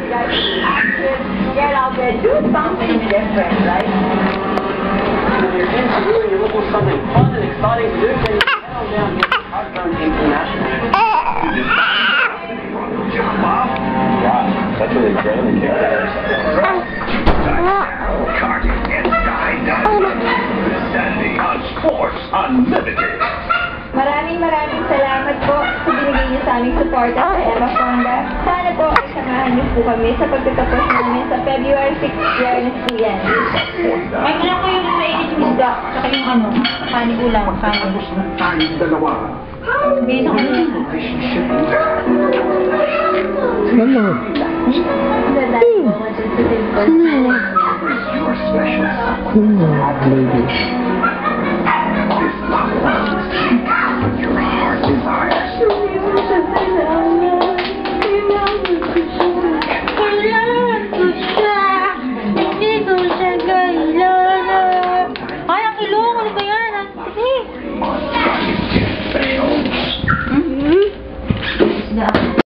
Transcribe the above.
you guys get out there, do something different, right? If you're in school and you're looking for something fun and exciting to do, then you head on down here to Heartburn International. Wow, that's really great. Carting and Dynamite. Sandy on Sports Unlimited. Maraming salamat po sa binigay niyo sa aming suporta sa Emma Fonda. Sana po ay samahan niyo po kami sa pagtatapos namin sa February 6 Fairness po yan. Ay, kailan ko yung mainit yung isda, saka yung ano, kanin ulam, kanin. Tayong dalawa. Hindi na kanin. Ano? Dadali po, Ano? Ano, lady?